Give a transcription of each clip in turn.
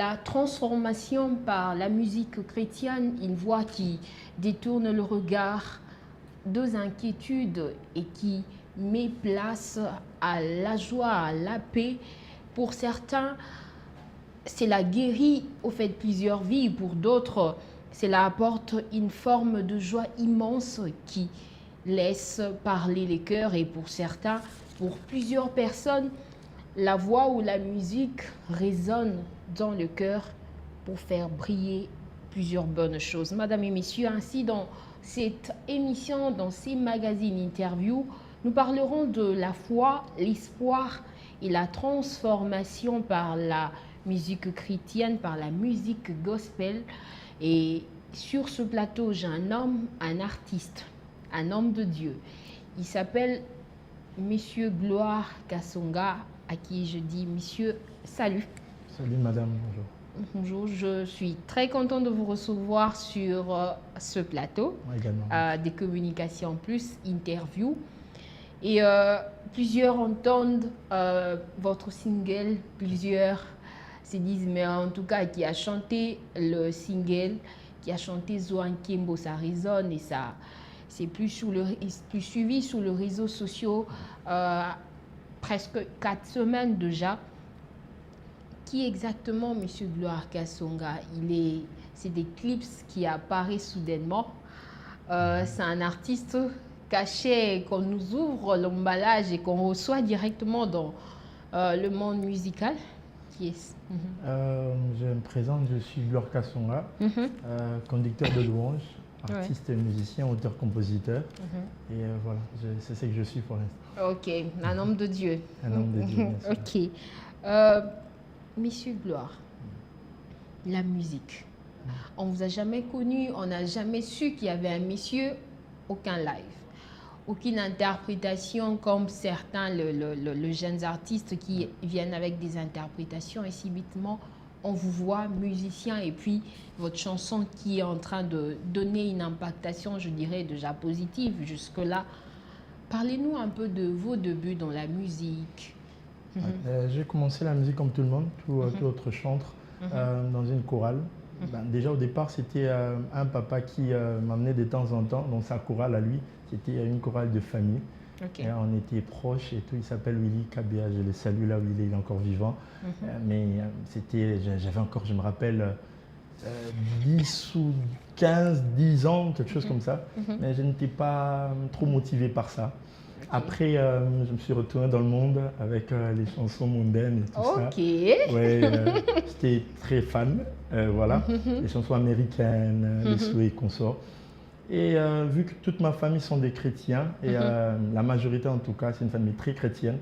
la transformation par la musique chrétienne, une voix qui détourne le regard deux inquiétudes et qui met place à la joie, à la paix. Pour certains, cela guérit au fait plusieurs vies. Pour d'autres, cela apporte une forme de joie immense qui laisse parler les cœurs. Et pour certains, pour plusieurs personnes, la voix ou la musique résonne dans le cœur pour faire briller plusieurs bonnes choses. Madame et messieurs, ainsi dans cette émission, dans ces magazines interviews, nous parlerons de la foi, l'espoir et la transformation par la musique chrétienne, par la musique gospel. Et sur ce plateau, j'ai un homme, un artiste, un homme de Dieu. Il s'appelle Monsieur Gloire Kasonga, à qui je dis Monsieur, salut. Salut madame, bonjour. Bonjour, je suis très contente de vous recevoir sur ce plateau. Moi également. Des communications plus, interview. Et plusieurs entendent votre single, plusieurs se disent, mais en tout cas, qui a chanté le single, qui a chanté Zoan Kimbo, ça résonne et ça, c'est plus suivi sur les réseaux sociaux, presque 4 semaines déjà. Qui exactement, Monsieur Gloire Kasonga? C'est des clips qui apparaissent soudainement. C'est un artiste caché qu'on nous ouvre l'emballage et qu'on reçoit directement dans le monde musical. Qui est Je me présente, je suis Gloire Kasonga, conducteur de louanges, artiste, musicien, auteur-compositeur. Et voilà, c'est ce que je suis pour l'instant. Ok, un homme de Dieu. Un homme de Dieu, bien sûr. Ok. Monsieur Gloire, la musique. On ne vous a jamais connu, on n'a jamais su qu'il y avait un monsieur, aucun live, aucune interprétation comme certains, les jeunes artistes qui viennent avec des interprétations et subitement on vous voit musicien et puis votre chanson qui est en train de donner une impactation, je dirais, déjà positive jusque-là. Parlez-nous un peu de vos débuts dans la musique. J'ai commencé la musique comme tout le monde, tout autre chantre, dans une chorale. Déjà au départ, c'était un papa qui m'emmenait de temps en temps dans sa chorale à lui. C'était une chorale de famille. Et on était proches et tout. Il s'appelle Willy Kabia, je le salue là où il est encore vivant. Mais j'avais encore, je me rappelle, 10 ou 15, 10 ans, quelque chose comme ça. Mais je n'étais pas trop motivé par ça. Après, je me suis retourné dans le monde avec les chansons mondaines et tout ça. Ouais, j'étais très fan, voilà. Les chansons américaines, les souhaits et consorts. Et vu que toute ma famille sont des chrétiens, et la majorité en tout cas, c'est une famille très chrétienne,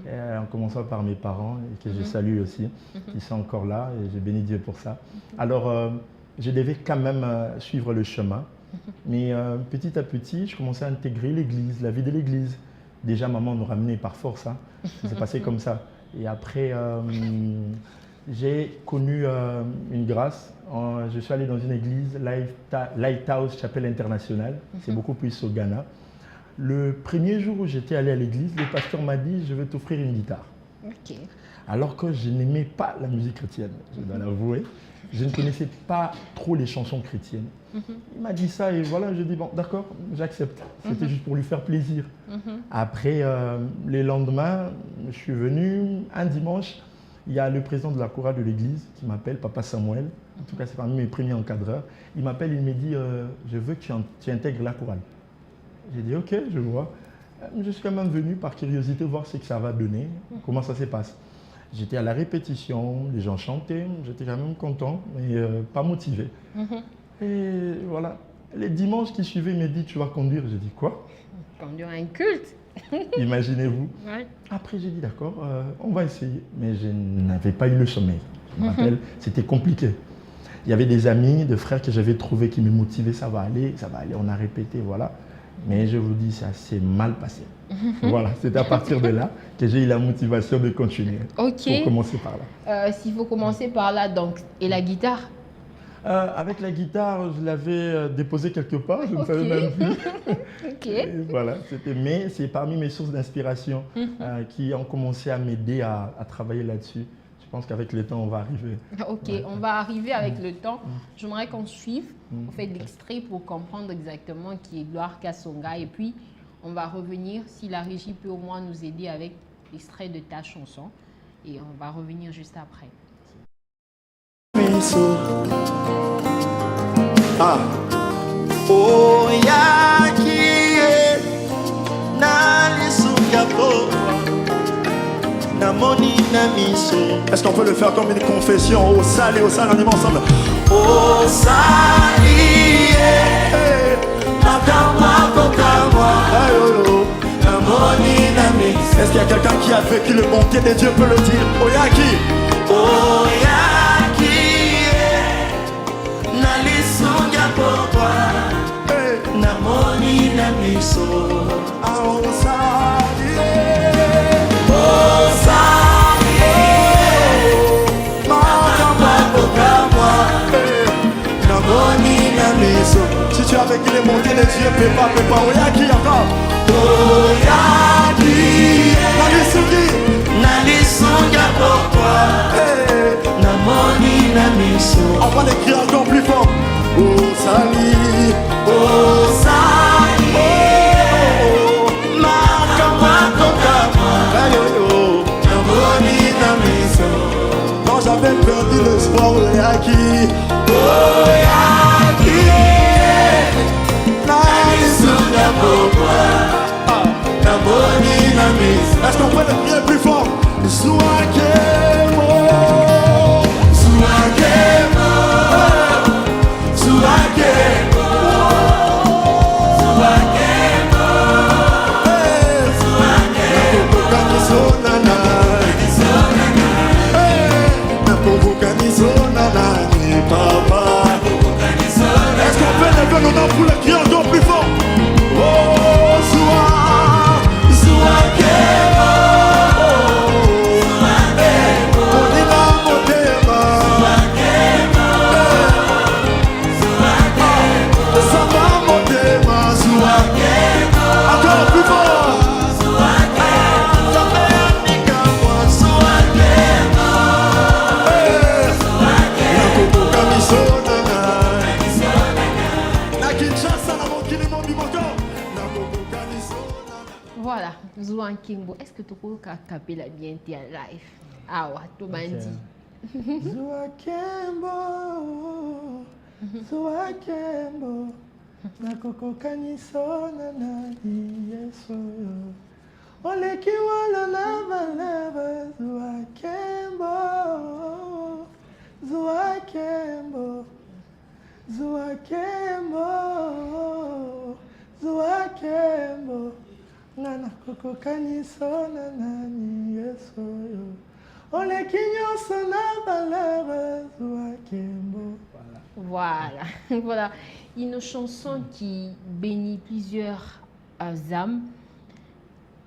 en commençant par mes parents, et que je salue aussi, qui sont encore là, et je bénis Dieu pour ça. Alors, je devais quand même suivre le chemin. Mais petit à petit, je commençais à intégrer l'église, la vie de l'église. Déjà, maman nous ramenait par force, hein. C'est passé comme ça. Et après, j'ai connu une grâce. Je suis allé dans une église, Lighthouse Chapelle Internationale. C'est beaucoup plus au Ghana. Le premier jour où j'étais allé à l'église, le pasteur m'a dit « Je vais t'offrir une guitare ». Alors que je n'aimais pas la musique chrétienne, je dois l'avouer. Je ne connaissais pas trop les chansons chrétiennes. Il m'a dit ça et voilà, je dis bon, d'accord, j'accepte. C'était juste pour lui faire plaisir. Après, les lendemains, je suis venu un dimanche. Il y a le président de la chorale de l'église qui m'appelle, Papa Samuel. En tout cas, c'est parmi mes premiers encadreurs. Il m'appelle, il me dit je veux que tu intègres la chorale. J'ai dit ok, je vois. Je suis quand même venu par curiosité voir ce que ça va donner, comment ça se passe. J'étais à la répétition, les gens chantaient, j'étais quand même content, mais pas motivé. Et voilà, les dimanches qui suivaient, il m'a dit, tu vas conduire. J'ai dit, quoi? Conduire un culte. Imaginez-vous. Après, j'ai dit, d'accord, on va essayer. Mais je n'avais pas eu le sommeil. Je me rappelle, c'était compliqué. Il y avait des amis, des frères que j'avais trouvés qui me motivaient, ça va aller, on a répété, voilà. Mais je vous dis, ça s'est mal passé. Voilà, c'est à partir de là que j'ai eu la motivation de continuer. Pour commencer par là. S'il faut commencer par là, donc, et la guitare? Avec la guitare, je l'avais déposée quelque part, je ne savais même plus. Et voilà, mais c'est parmi mes sources d'inspiration qui ont commencé à m'aider à travailler là-dessus. pense qu'avec le temps, on va arriver. Ok, ouais. On va arriver avec le temps. J'aimerais qu'on suive, on fait l'extrait pour comprendre exactement qui est Gloire Kasonga. Et puis, on va revenir, si la régie peut au moins nous aider avec l'extrait de ta chanson. Et on va revenir juste après. Ah. Oh, yaki na lisukapo na moni na miso. Est-ce qu'on peut le faire comme une confession? Oh, sali, on dit ensemble. Oh, sali, nakama kokama. Na moni na miso. Est-ce qu'il y a quelqu'un qui a vécu le bonté de Dieu peut le dire? Oh, yaki. Oh, yaki. Namoni na miso Aosali Osali Makamakokamwa Namoni na miso. Si tu as vécu les montées des dieux, Pépa, Oyaki encore. Oyaki Nalisunga pourquoi Namoni na miso. On va l'écrire encore plus fort. Osali, Osali, Makamakokamwa, Namoni na miso. Quand j'avais perdu l'espoir, Oyaki, Oyaki, Nalisunga pourquoi, Namoni na miso. Est-ce qu'on peut le crier plus fort? Zouakemo, Zouakemo. Est-ce qu'on peut lever nos mains pour le crier encore plus fort? Oh, Zoua, Zouakemo, Zouakemo, Onina Motema, Zouakemo, Zouakemo, Sama Motema, Zouakemo. Encore plus fort. Zouakemo, Zamanika, Zouakemo, Nakoboka Misona. Voilà, Zouan Kimbo. Est-ce que tu peux taper la bien en live? Ah ouais, tout bandi. Zouakembo, Zouakembo, nakoko kanisona na Yesu. Oleki wala na baleva, Zouakembo, Zouakembo, Zouakembo, Zouakembo. Nana koko kanisona na Yesu. Oleki nyonso na baleva, Zouakembo. Voilà, voilà. Une chanson qui bénit plusieurs âmes.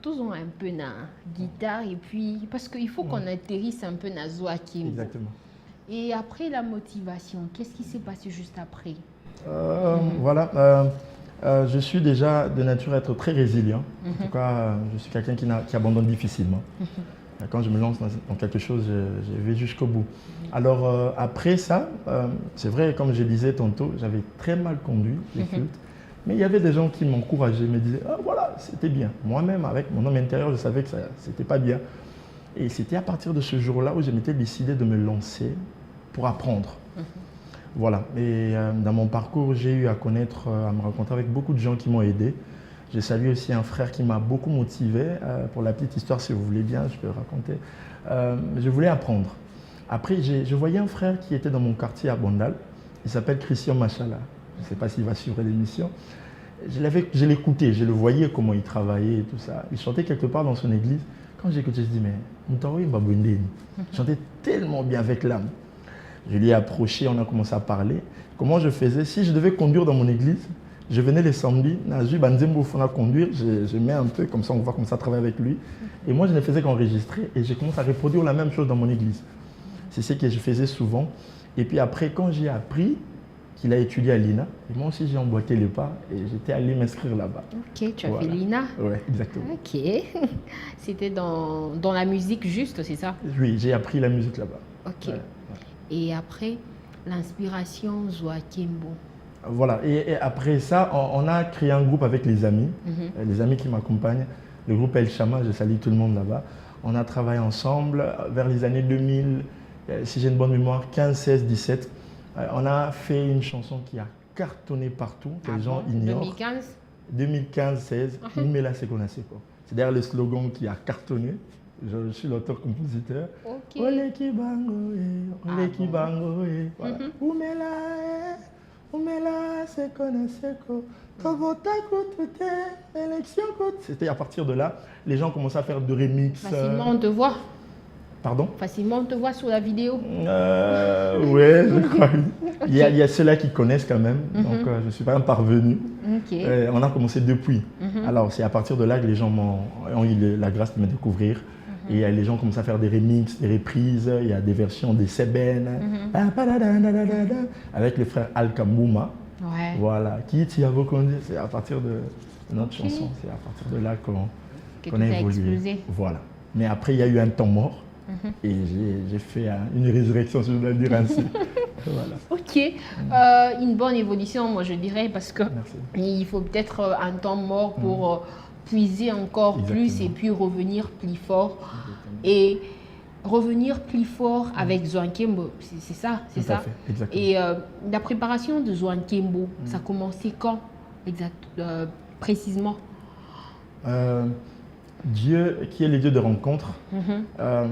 Tous ont un peu na guitare et puis parce qu'il faut qu'on atterrisse un peu na Zouakembo. Exactement. Et après la motivation, qu'est-ce qui s'est passé juste après? Voilà, je suis déjà de nature à être très résilient. En tout cas, je suis quelqu'un qui abandonne difficilement. Quand je me lance dans quelque chose, je vais jusqu'au bout. Alors après ça, c'est vrai, comme je disais tantôt, j'avais très mal conduit les flûtes. Mais il y avait des gens qui m'encourageaient, me disaient ah, voilà, c'était bien. Moi-même, avec mon homme intérieur, je savais que c'était pas bien. Et c'était à partir de ce jour-là où je m'étais décidé de me lancer pour apprendre. Voilà. Et dans mon parcours, j'ai eu à connaître, à me rencontrer avec beaucoup de gens qui m'ont aidé. J'ai salué aussi un frère qui m'a beaucoup motivé. Pour la petite histoire, si vous voulez bien, je peux raconter. Je voulais apprendre. Après, je voyais un frère qui était dans mon quartier à Bondal. Il s'appelle Christian Machala. Je ne sais pas s'il va suivre l'émission. Je l'écoutais, je le voyais comment il travaillait et tout ça. Il chantait quelque part dans son église. Quand j'écoutais, je dis mais Moutaoui Mbabundeni. Il chantait tellement bien avec l'âme. Je lui ai approché, on a commencé à parler. Comment je faisais? Si je devais conduire dans mon église, je venais les samedis, conduire, je mets un peu, comme ça on voit comment ça travaille avec lui. Et moi je ne faisais qu'enregistrer et j'ai commencé à reproduire la même chose dans mon église. C'est ce que je faisais souvent. Et puis après, quand j'ai appris, qu'il a étudié à l'INA. Et moi aussi, j'ai emboîté les pas et j'étais allé m'inscrire là-bas. Ok, tu as fait l'INA. Oui, exactement. Ok. C'était dans la musique juste, c'est ça? Oui, j'ai appris la musique là-bas. Ok. Et après, l'inspiration Zwakembo. Voilà, et après ça, on a créé un groupe avec les amis qui m'accompagnent. Le groupe El Chama, je salue tout le monde là-bas. On a travaillé ensemble vers les années 2000, si j'ai une bonne mémoire, 15, 16, 17. On a fait une chanson qui a cartonné partout, que les gens ignorent. 2015 2015-16, Oumela Sekonaseko. C'est d'ailleurs le slogan qui a cartonné. Je suis l'auteur-compositeur. Ok. Ole Kibango, Ole Kibango, voilà. Oumela Sekonaseko. C'était à partir de là, les gens commençaient à faire de remix. Facilement on te voit. Pardon? Facilement on te voit sur la vidéo. Oui, je crois. Il y a ceux-là qui connaissent quand même, donc je ne suis pas un parvenu. Okay. On a commencé depuis. Alors c'est à partir de là que les gens ont eu la grâce de me découvrir. Et les gens commencent à faire des remixes, des reprises, il y a des versions des Seben, avec le frère Al Kambouma. Ouais. Voilà, qui t'y a reconnu, c'est à partir de notre chanson, c'est à partir de là qu'on a évolué. Explosé. Voilà. Mais après, il y a eu un temps mort et j'ai fait une résurrection, si je dois le dire ainsi. Voilà. Ok, une bonne évolution, moi je dirais, parce que Merci. il faut peut-être un temps mort pour puiser encore plus et puis revenir plus fort. Et revenir plus fort avec Zwakembo, c'est ça, c'est ça. Tout à fait, exactement. Et la préparation de Zwakembo, ça a commencé quand précisément? Dieu, qui est le Dieu de rencontre,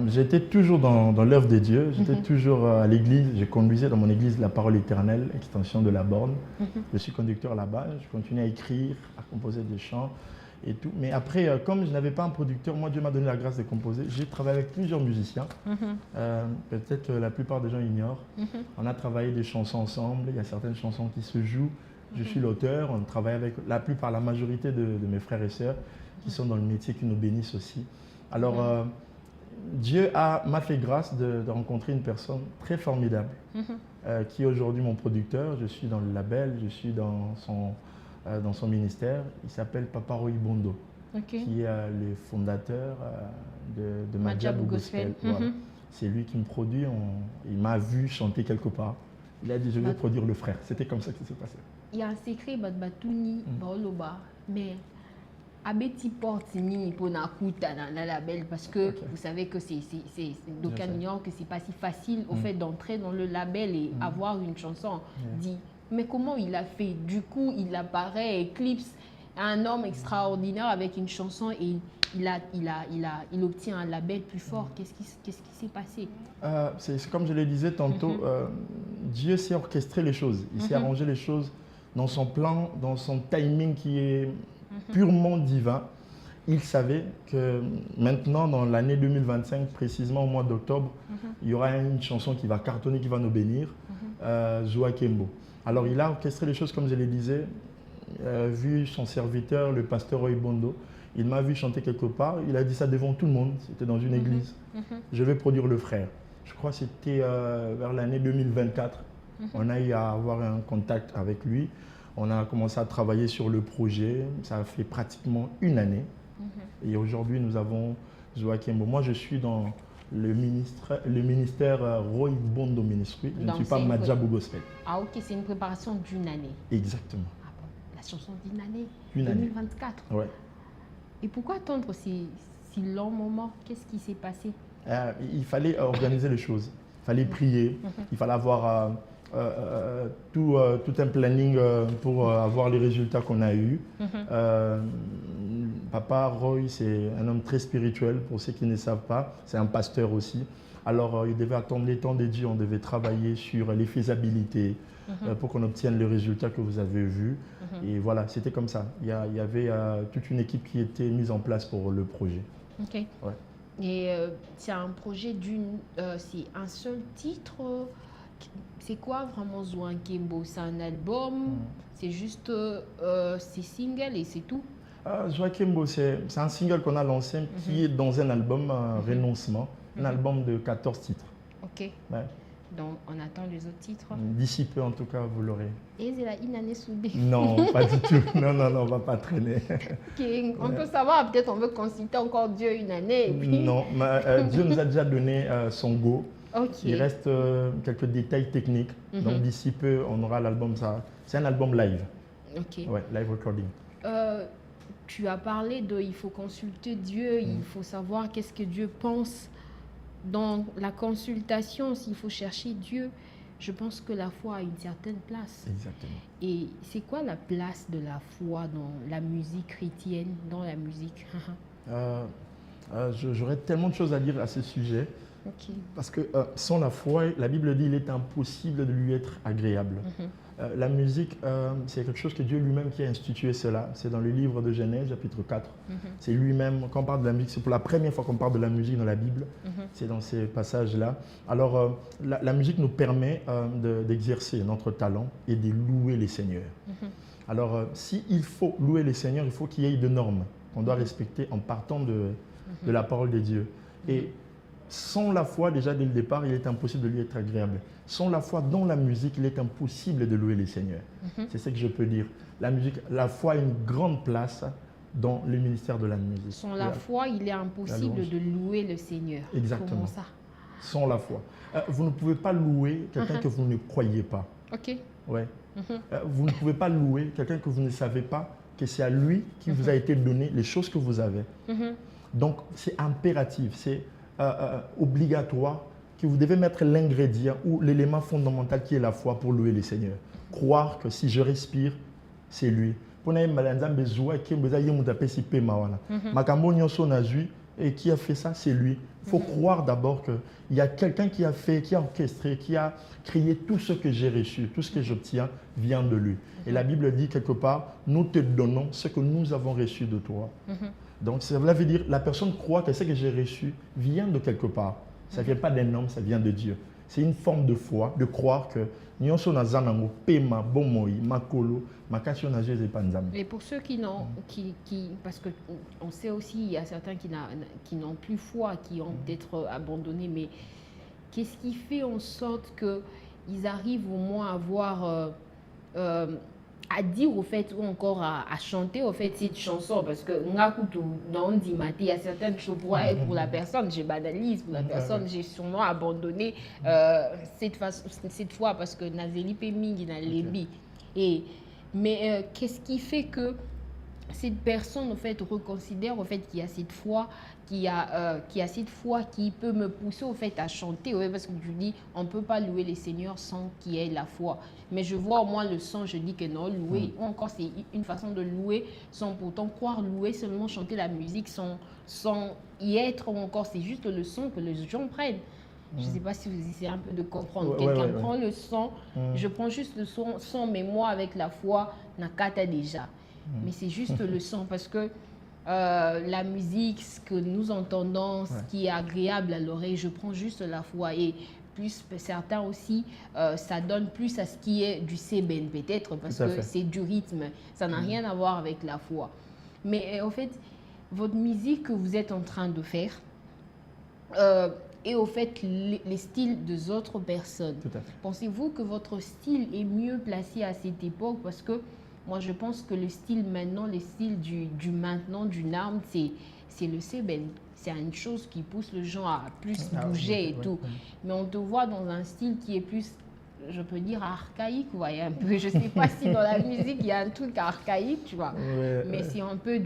j'étais toujours dans l'œuvre de Dieu, j'étais toujours à l'église, je conduisais dans mon église la parole éternelle, extension de la borne. Je suis conducteur là-bas, je continuais à écrire, à composer des chants et tout. Mais après, comme je n'avais pas un producteur, moi Dieu m'a donné la grâce de composer. J'ai travaillé avec plusieurs musiciens, peut-être la plupart des gens ignorent. On a travaillé des chansons ensemble, il y a certaines chansons qui se jouent. Je suis l'auteur, on travaille avec la majorité de mes frères et sœurs qui sont dans le métier, qui nous bénissent aussi. Alors, Dieu m'a fait grâce de rencontrer une personne très formidable, qui est aujourd'hui mon producteur. Je suis dans le label, je suis dans son ministère. Il s'appelle Papa Roy Bondo, qui est le fondateur de Madjabou Gospel. Voilà. C'est lui qui me produit. Il m'a vu chanter quelque part. Il a dit, je vais produire le frère. C'était comme ça que ça s'est passé. Il y a un secret, Batuni, Baoloba, mais Abeti porte ni pour nakuta dans la label parce que vous savez que c'est d'aucuns ignorent que c'est pas si facile au fait d'entrer dans le label et avoir une chanson. Dit, mais comment il a fait? Du coup, il apparaît, éclipse un homme extraordinaire avec une chanson et il obtient un label plus fort. Qu'est-ce qui s'est passé? C'est comme je le disais tantôt, Dieu sait orchestrer les choses. Il sait arranger les choses dans son plan, dans son timing qui est purement divin. Il savait que maintenant, dans l'année 2025, précisément au mois d'octobre, il y aura une chanson qui va cartonner, qui va nous bénir, Zwakembo. Alors il a orchestré les choses comme je le disais, vu son serviteur, le pasteur Roy Bondo. Il m'a vu chanter quelque part, il a dit ça devant tout le monde, c'était dans une église. Je vais produire le frère. Je crois que c'était vers l'année 2024. On a eu à avoir un contact avec lui. On a commencé à travailler sur le projet. Ça a fait pratiquement une année. Et aujourd'hui, nous avons Zwakembo. Moi, je suis dans le ministère Roy Bondo Ministry. Je ne suis pas Madjabou Gospel. Ah ok, c'est une préparation d'une année. Exactement. Ah bon, la chanson d'une année, une 2024. Ouais. Et pourquoi attendre si long moment? Qu'est-ce qui s'est passé? Il fallait organiser les choses. Il fallait prier. Il fallait avoir tout un planning pour avoir les résultats qu'on a eus. Papa Roy, c'est un homme très spirituel, pour ceux qui ne savent pas. C'est un pasteur aussi. Alors, il devait attendre les temps de Dieu. On devait travailler sur les faisabilités pour qu'on obtienne le résultat que vous avez vu. Et voilà, c'était comme ça. Il y avait toute une équipe qui était mise en place pour le projet. Ok. Ouais. Et c'est un projet c'est un seul titre. C'est quoi vraiment Zwakembo? C'est un album? C'est juste c'est single et c'est tout? Zwakembo, c'est un single qu'on a lancé qui est dans un album Renoncement, un album de 14 titres. Ok. Ouais. Donc, on attend les autres titres. D'ici peu, en tout cas, vous l'aurez. Et c'est la une année soudée. Non, pas du tout. Non, on va pas traîner. Okay. On peut savoir, peut-être on veut consulter encore Dieu une année. Et puis... Non, Dieu nous a déjà donné son go. Okay. Il reste quelques détails techniques. Donc d'ici peu, on aura l'album. C'est un album live. Ok. Ouais, live recording. Tu as parlé de il faut consulter Dieu, il faut savoir qu'est-ce que Dieu pense. Dans la consultation, s'il faut chercher Dieu, je pense que la foi a une certaine place. Exactement. Et c'est quoi la place de la foi dans la musique chrétienne, dans la musique? J'aurais tellement de choses à dire à ce sujet. Okay. Parce que sans la foi, la Bible dit qu'il est impossible de lui être agréable. La musique, c'est quelque chose que Dieu lui-même qui a institué cela. C'est dans le livre de Genèse, chapitre 4. C'est lui-même, quand on parle de la musique, c'est pour la première fois qu'on parle de la musique dans la Bible. C'est dans ces passages-là. Alors, la musique nous permet d'exercer notre talent et de louer les seigneurs. Alors, s'il faut louer les seigneurs, il faut qu'il y ait de normes qu'on doit respecter en partant de la parole de Dieu. Et sans la foi, déjà dès le départ, il est impossible de lui être agréable. Sans la foi dans la musique, il est impossible de louer les seigneurs. C'est ce que je peux dire. La musique, la foi a une grande place dans le ministère de la musique. Sans la foi, il est impossible de louer le Seigneur. Exactement. Comment ça? Sans la foi. Vous ne pouvez pas louer quelqu'un que vous ne croyez pas. Ok. Ouais. Vous ne pouvez pas louer quelqu'un que vous ne savez pas que c'est à lui qui vous a été donné les choses que vous avez. Donc, c'est impératif, c'est obligatoire que vous devez mettre l'ingrédient ou l'élément fondamental qui est la foi pour louer le Seigneur. Croire que si je respire, c'est lui. Et qui a fait ça, c'est lui. Il faut croire d'abord qu'il y a quelqu'un qui a fait, qui a orchestré, qui a créé tout ce que j'ai reçu, tout ce que j'obtiens vient de lui. Et la Bible dit quelque part, nous te donnons ce que nous avons reçu de toi. Donc cela veut dire, la personne croit que ce que j'ai reçu vient de quelque part. Ça ne vient pas d'un homme, ça vient de Dieu. C'est une forme de foi, de croire que et pour ceux qui n'ont, parce qu'on sait aussi, il y a certains qui n'ont plus foi, qui ont peut-être abandonné, mais qu'est-ce qui fait en sorte qu'ils arrivent au moins à avoir, à dire au fait, ou encore à chanter au fait cette chanson, parce que il y a certaines choses pour la personne, je banalise, pour la personne, j'ai sûrement abandonné cette fois parce que Nazeli Peming n'a lebi. Mais qu'est-ce qui fait que cette personne, en fait, reconsidère au fait qu'il y a cette foi, qui a cette foi qui peut me pousser au fait à chanter, ouais, parce que je dis, on ne peut pas louer les seigneurs sans qu'il y ait la foi. Mais je vois au moins le son, je dis que non, louer, ou encore c'est une façon de louer sans pourtant croire louer, seulement chanter la musique sans y être, ou encore c'est juste le son que les gens prennent. Je ne sais pas si vous essayez un peu de comprendre. Quelqu'un prend le son, je prends juste le son, mais moi avec la foi, Nakata déjà. Mais c'est juste le son parce que la musique, ce que nous entendons, ce qui est agréable à l'oreille, je prends juste la foi. Et plus certains aussi, ça donne plus à ce qui est du seben peut-être parce que c'est du rythme. Ça n'a rien à voir avec la foi. Mais en fait, votre musique que vous êtes en train de faire, et au fait les styles des autres personnes. Pensez-vous que votre style est mieux placé à cette époque? Parce que moi, je pense que le style maintenant, le style du maintenant, du Narm, c'est le seben. C'est une chose qui pousse les gens à plus bouger et tout. Mais on te voit dans un style qui est plus, je peux dire, archaïque. Vous voyez, un peu. Je ne sais pas si dans la musique, il y a un truc archaïque, tu vois. Mais c'est un peu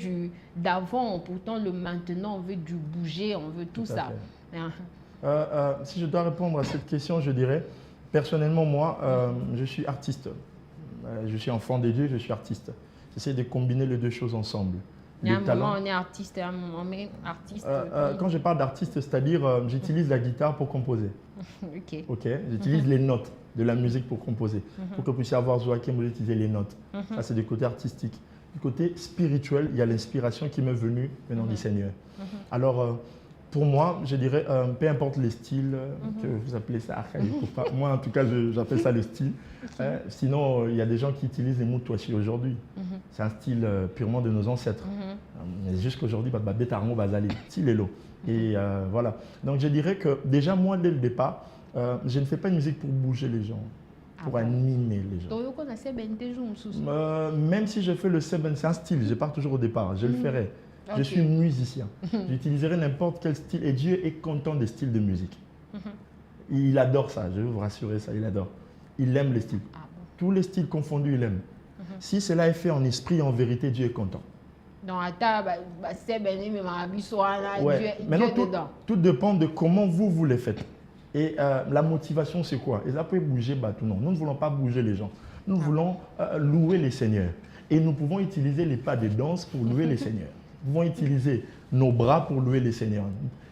d'avant. Pourtant, le maintenant, on veut du bouger, on veut tout ça. Si je dois répondre à cette question, je dirais, personnellement, moi, je suis artiste. Je suis enfant de Dieu, je suis artiste. J'essaie de combiner les deux choses ensemble. Il y a un moment, on est artiste, et à un moment, on est artiste. Quand je parle d'artiste, c'est-à-dire, j'utilise la guitare pour composer. Ok. J'utilise les notes de la musique pour composer. Pour que vous puissiez avoir Joachim, vous utilisez les notes. Ça, c'est du côté artistique. Du côté spirituel, il y a l'inspiration qui m'est venue venant du Seigneur. Alors, pour moi, je dirais, peu importe les styles, que vous appelez ça archaïque ou pas. Moi, en tout cas, j'appelle ça le style. Sinon, il y a des gens qui utilisent les mots Touachi aujourd'hui. C'est un style purement de nos ancêtres. Mais jusqu'aujourd'hui, Bétarmo Bazali, style est l'eau. Et voilà. Donc, je dirais que déjà, moi, dès le départ, Je ne fais pas une musique pour bouger les gens, pour animer les gens. Même si je fais le seben, c'est un style, je pars toujours au départ, je le ferai. Je suis musicien, j'utiliserai n'importe quel style et Dieu est content des styles de musique. Il adore ça, je vais vous rassurer ça, il adore. Il aime les styles. Tous les styles confondus, il aime. Si cela est fait en esprit et en vérité, Dieu est content. Maintenant, tout dépend de comment vous les faites. Et la motivation, c'est quoi? Et ça peut bouger, non. Nous ne voulons pas bouger les gens. Nous voulons louer les seigneurs. Et nous pouvons utiliser les pas de danse pour louer les seigneurs. Nous pouvons utiliser nos bras pour louer les seigneurs.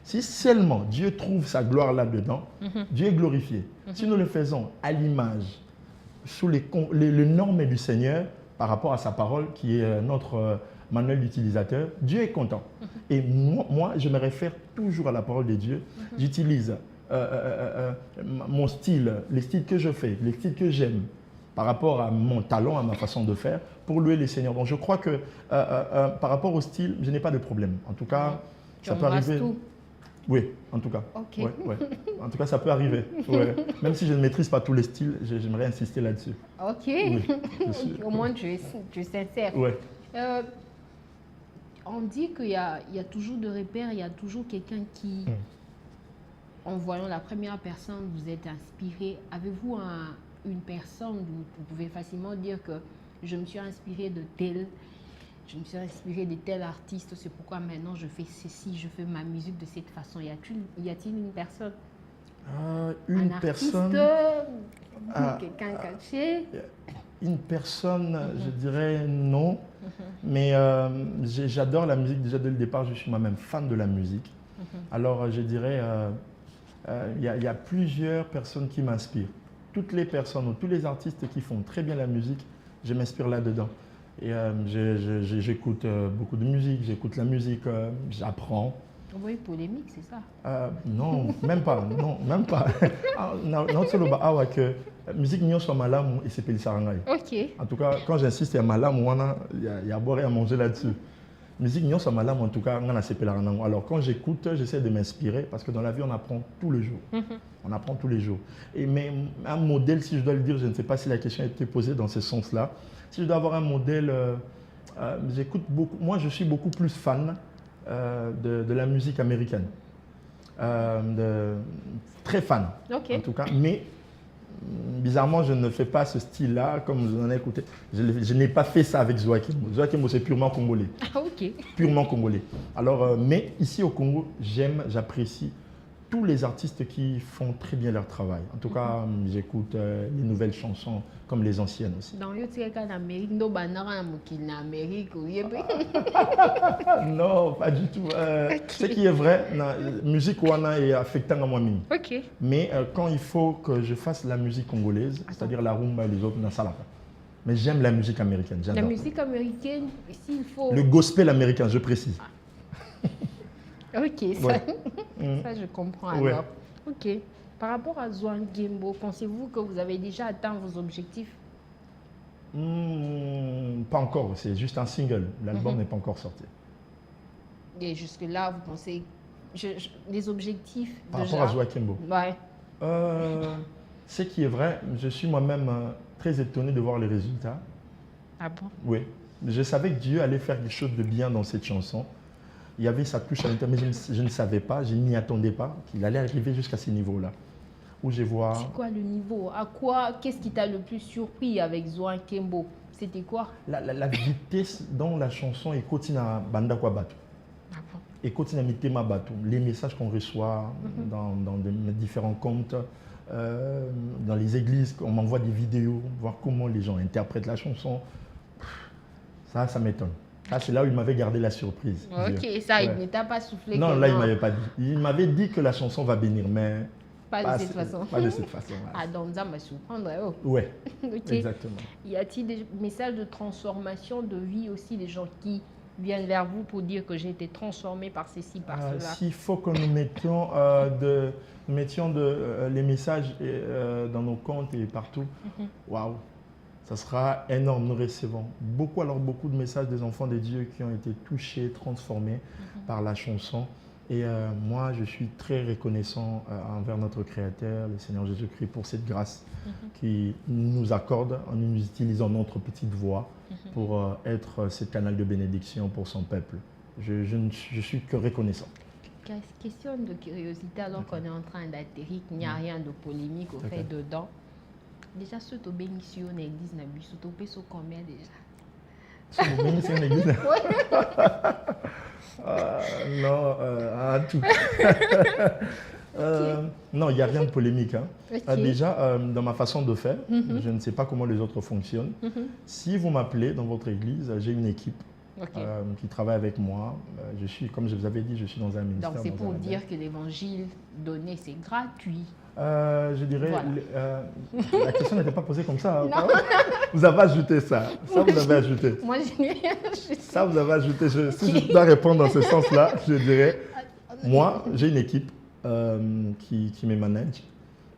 Si seulement Dieu trouve sa gloire là-dedans, Dieu est glorifié. Si nous le faisons à l'image, sous les normes du Seigneur, par rapport à sa parole, qui est notre manuel d'utilisateur, Dieu est content. Et moi, je me réfère toujours à la parole de Dieu. J'utilise mon style, les styles que je fais, les styles que j'aime, par rapport à mon talent, à ma façon de faire, pour louer les seigneurs. Donc je crois que par rapport au style, je n'ai pas de problème. En tout cas, ça peut arriver. Tout. Oui, en tout cas. Okay. Ouais. En tout cas, ça peut arriver. Ouais. Même si je ne maîtrise pas tous les styles, j'aimerais insister là-dessus. Ok. Oui, au moins, tu es sincère. Ouais. On dit qu'il y a toujours de repères, il y a toujours quelqu'un qui, en voyant la première personne, vous êtes inspiré. Avez-vous une personne où vous pouvez facilement dire que je me suis inspiré de tel, je me suis inspiré de tel artiste, c'est pourquoi maintenant je fais ceci, je fais ma musique de cette façon. Y a-t-il une personne? Une personne, quelqu'un caché? Une personne, je dirais non. Mais j'adore la musique. Déjà dès le départ, je suis moi-même fan de la musique. Alors je dirais, il y a plusieurs personnes qui m'inspirent. Toutes les personnes ou tous les artistes qui font très bien la musique, je m'inspire là-dedans. Et j'écoute beaucoup de musique, j'écoute la musique, j'apprends. Oui, polémique, c'est ça? Non, même pas. Non, même pas. Non, seulement que musique n'y soit malamu et c'est Pélissarangaï. Ok. En tout cas, quand j'insiste, il y a malamu, il y a à boire et à manger là-dessus. Musique n'y soit malamu, en tout cas, on a c'est Pélissarangaï. Alors quand j'écoute, j'essaie de m'inspirer parce que dans la vie, on apprend tous les jours. On apprend tous les jours. Mais un modèle, si je dois le dire, je ne sais pas si la question a été posée dans ce sens-là. Si je dois avoir un modèle, j'écoute beaucoup. Moi, je suis beaucoup plus fan de la musique américaine. Très fan, en tout cas. Mais bizarrement, je ne fais pas ce style-là, comme vous en avez écouté. Je n'ai pas fait ça avec Zoakimo. Zoakimo, c'est purement congolais. Ah, ok. Purement congolais. Alors, mais ici au Congo, j'apprécie tous les artistes qui font très bien leur travail. En tout cas, j'écoute les nouvelles chansons comme les anciennes aussi. Dans le cas d'Amérique, nous en Amérique, non, pas du tout. Ce qui est vrai, la musique wana est affectant à moi. Ok. Mais quand il faut que je fasse la musique congolaise, c'est-à-dire la rumba et les autres, ça l'a pas. Mais j'aime la musique américaine. La musique américaine, s'il faut. Le gospel américain, je précise. Ok, ça je comprends alors. Ouais. Ok. Par rapport à Zouangembo, pensez-vous que vous avez déjà atteint vos objectifs? Pas encore, c'est juste un single. L'album n'est pas encore sorti. Et jusque-là, vous pensez les objectifs par rapport à Zouakembo? Ouais. Ce qui est vrai, je suis moi-même très étonné de voir les résultats. Ah bon? Oui. Je savais que Dieu allait faire quelque chose de bien dans cette chanson. Il y avait sa touche à l'intérieur, mais je ne savais pas, je n'y attendais pas qu'il allait arriver jusqu'à ce niveau-là. Où je vois... C'est quoi le niveau? Qu'est-ce qui t'a le plus surpris avec Zouakembo? C'était quoi? La vitesse dont la chanson est continue à banda kwa bato. Ah bon? Et continue à mettre ma bateau. Les messages qu'on reçoit dans différents comptes, dans les églises, on m'envoie des vidéos, voir comment les gens interprètent la chanson. Ça m'étonne. C'est là où il m'avait gardé la surprise. Ok, ça, il ne t'a pas soufflé? Non, là, il ne m'avait pas dit. Il m'avait dit que la chanson va bénir, mais... Pas de cette façon. Pas de cette façon. Ah, donc ça m'a surprendre. Oui, okay. Exactement. Y a-t-il des messages de transformation de vie aussi, des gens qui viennent vers vous pour dire que j'ai été transformé par ceci, par cela? S'il faut que nous mettions, les messages dans nos comptes et partout, waouh, ça sera énorme. Nous recevons beaucoup de messages des enfants de Dieu qui ont été touchés, transformés par la chanson. Et moi, je suis très reconnaissant envers notre Créateur, le Seigneur Jésus-Christ, pour cette grâce qu'il nous accorde en nous utilisant notre petite voix pour être ce canal de bénédiction pour son peuple. Je suis que reconnaissant. Question de curiosité, alors qu'on est en train d'atterrir, qu'il n'y a rien de polémique au fait dedans. Déjà, ce que bénédiction on l'église, tu peux sur combien déjà? Sur bénédiction l'église? Non, en tout. Non, il n'y a rien de polémique. Hein. Déjà, dans ma façon de faire, je ne sais pas comment les autres fonctionnent. Si vous m'appelez dans votre église, j'ai une équipe qui travaille avec moi. Je suis, comme je vous avais dit, je suis dans un ministère. Donc c'est pour dire que l'évangile donné, c'est gratuit. Je dirais, voilà. La question n'était pas posée comme ça. Hein. Vous avez ajouté ça. Ça, vous avez ajouté. Moi, je n'ai rien ajouté. Ça, vous avez ajouté. Si je dois répondre dans ce sens-là, je dirais, moi, j'ai une équipe qui me manage.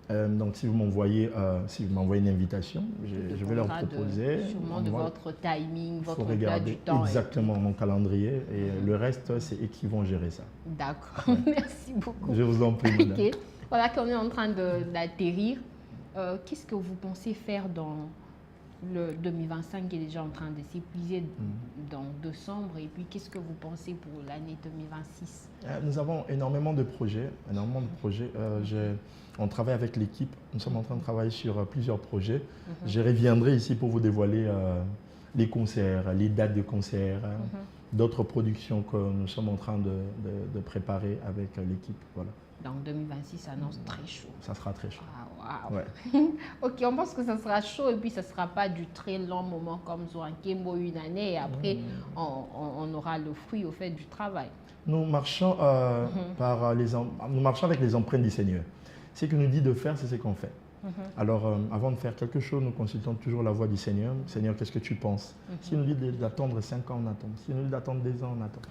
Donc, si vous m'envoyez une invitation, je vais leur proposer. Sûrement de votre timing, votre emploi du temps. Exactement, mon calendrier. Et le reste, c'est eux qui vont gérer ça. D'accord. Merci beaucoup. Je vous en prie, madame. Okay. Voilà qu'on est en train d'atterrir. Qu'est-ce que vous pensez faire dans le 2025 qui est déjà en train de s'épuiser dans décembre? Et puis, qu'est-ce que vous pensez pour l'année 2026? Nous avons énormément de projets. On travaille avec l'équipe. Nous sommes en train de travailler sur plusieurs projets. Je reviendrai ici pour vous dévoiler les concerts, les dates de concerts, d'autres productions que nous sommes en train de préparer avec l'équipe. Voilà. Donc 2026 s'annonce très chaud. Ça sera très chaud. Ah, wow. Ouais. Ok, on pense que ça sera chaud et puis ça ne sera pas du très long moment comme Zoankembo une année et après on aura le fruit au fait du travail. Nous marchons, nous marchons avec les empreintes du Seigneur. Ce qu'il nous dit de faire, c'est ce qu'on fait. Alors, avant de faire quelque chose, nous consultons toujours la voix du Seigneur. Seigneur, qu'est-ce que tu penses? S'il nous dit d'attendre 5 ans, on attend. S'il nous dit d'attendre 2 ans, on attend.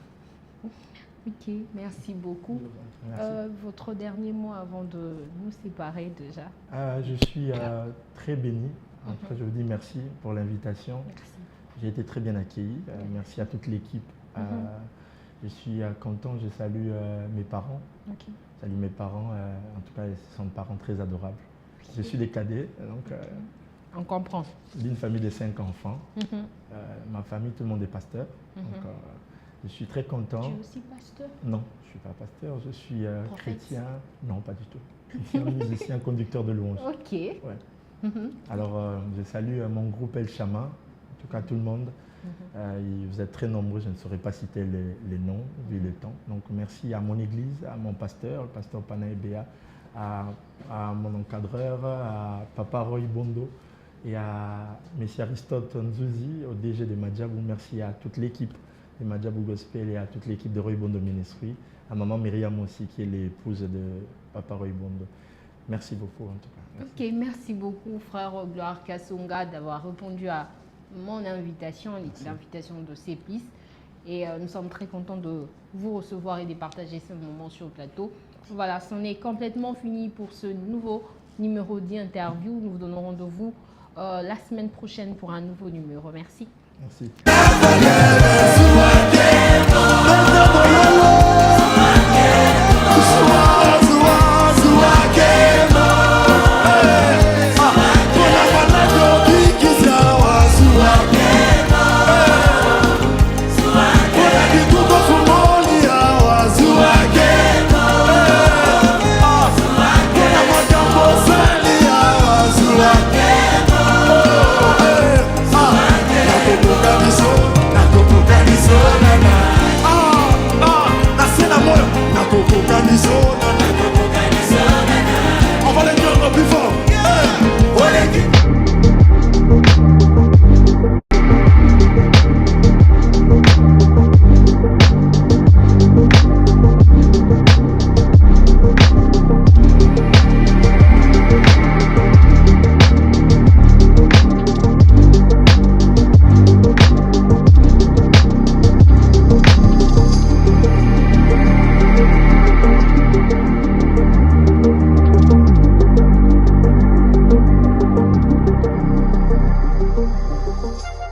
Ok, merci beaucoup. Merci. Votre dernier mot avant de nous séparer déjà? Je suis très béni. Après, je vous dis merci pour l'invitation. J'ai été très bien accueilli. Merci à toute l'équipe. Je suis content, je salue mes parents. Je salue mes parents. En tout cas, ce sont des parents très adorables. Je suis des cadets, donc on comprend. D'une famille de 5 enfants. Ma famille, tout le monde est pasteur. Donc, je suis très content. Tu es aussi pasteur? Non, je ne suis pas pasteur, je suis chrétien. Non, pas du tout. Chrétien, musicien, conducteur de louange. Ok. Ouais. Alors, je salue mon groupe El Chama, en tout cas tout le monde. Vous êtes très nombreux, je ne saurais pas citer les noms vu le temps. Donc, merci à mon église, à mon pasteur, le pasteur Panae Béa, à mon encadreur, à Papa Roy Bondo et à M. Aristote Nzouzi, au DG de Madjabou. Merci à toute l'équipe de Madjabou Gospel et à toute l'équipe de Roy Bondo Ministry, à maman Myriam aussi qui est l'épouse de Papa Roy Bondo. Merci beaucoup en tout cas. Merci. Ok, merci beaucoup frère Gloire Kasonga d'avoir répondu à mon invitation, l'invitation de CEPLIS. Et nous sommes très contents de vous recevoir et de partager ce moment sur le plateau. Voilà, c'en est complètement fini pour ce nouveau numéro d'interview. Nous vous donnons rendez-vous la semaine prochaine pour un nouveau numéro. Merci. Merci.